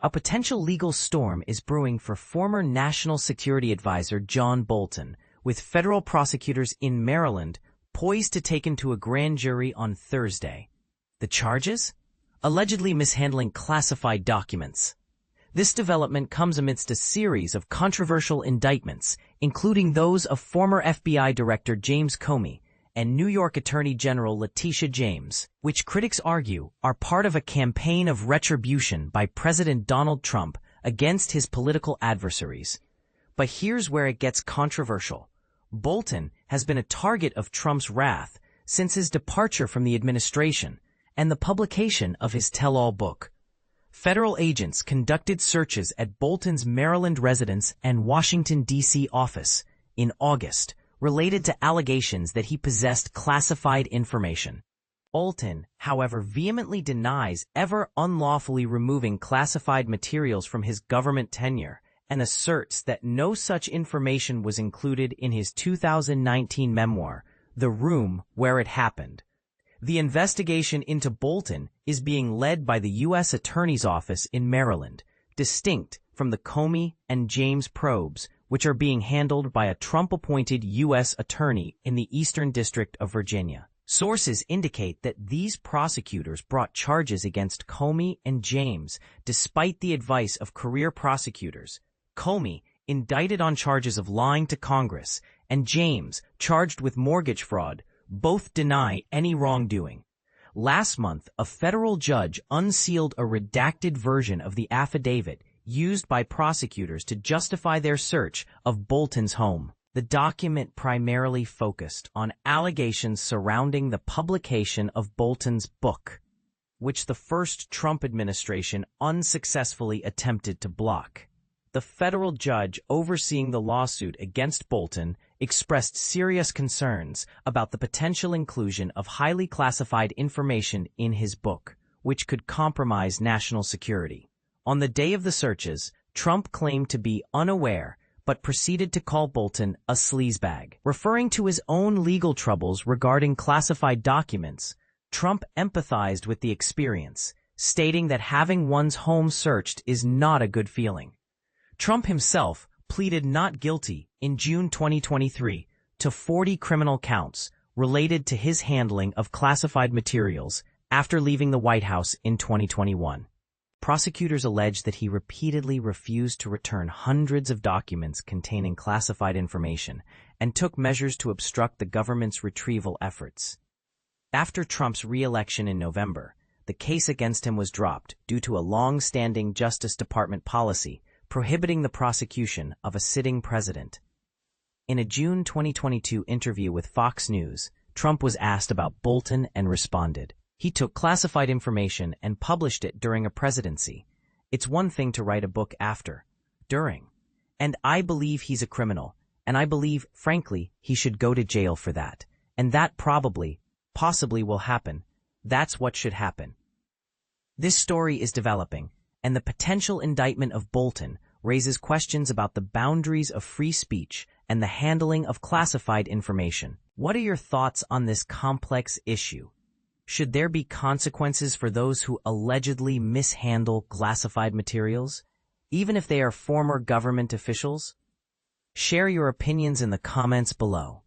A potential legal storm is brewing for former National Security Advisor John Bolton, with federal prosecutors in Maryland poised to take him to a grand jury on Thursday. The charges? Allegedly mishandling classified documents. This development comes amidst a series of controversial indictments, including those of former FBI Director James Comey and New York Attorney General Letitia James, which critics argue are part of a campaign of retribution by President Donald Trump against his political adversaries. But here's where it gets controversial. Bolton has been a target of Trump's wrath since his departure from the administration and the publication of his tell-all book. Federal agents conducted searches at Bolton's Maryland residence and Washington, D.C. office in August, related to allegations that he possessed classified information. Bolton, however, vehemently denies ever unlawfully removing classified materials from his government tenure and asserts that no such information was included in his 2019 memoir, The Room Where It Happened. The investigation into Bolton is being led by the U.S. Attorney's Office in Maryland, distinct from the Comey and James probes, which are being handled by a Trump-appointed U.S. attorney in the Eastern District of Virginia. Sources indicate that these prosecutors brought charges against Comey and James despite the advice of career prosecutors. Comey, indicted on charges of lying to Congress, and James, charged with mortgage fraud, both deny any wrongdoing. Last month, a federal judge unsealed a redacted version of the affidavit used by prosecutors to justify their search of Bolton's home. The document primarily focused on allegations surrounding the publication of Bolton's book, which the first Trump administration unsuccessfully attempted to block. The federal judge overseeing the lawsuit against Bolton expressed serious concerns about the potential inclusion of highly classified information in his book, which could compromise national security. On the day of the searches, Trump claimed to be unaware but proceeded to call Bolton a sleazebag. Referring to his own legal troubles regarding classified documents, Trump empathized with the experience, stating that having one's home searched is not a good feeling. Trump himself pleaded not guilty in June 2023 to 40 criminal counts related to his handling of classified materials after leaving the White House in 2021. Prosecutors allege that he repeatedly refused to return hundreds of documents containing classified information and took measures to obstruct the government's retrieval efforts. After Trump's re-election in November, the case against him was dropped due to a long-standing Justice Department policy prohibiting the prosecution of a sitting president. In a June 2022 interview with Fox News, Trump was asked about Bolton and responded, "He took classified information and published it during a presidency. It's one thing to write a book after, during. And I believe he's a criminal, and I believe, frankly, he should go to jail for that. And that possibly will happen. That's what should happen." This story is developing, and the potential indictment of Bolton raises questions about the boundaries of free speech and the handling of classified information. What are your thoughts on this complex issue? Should there be consequences for those who allegedly mishandle classified materials, even if they are former government officials? Share your opinions in the comments below.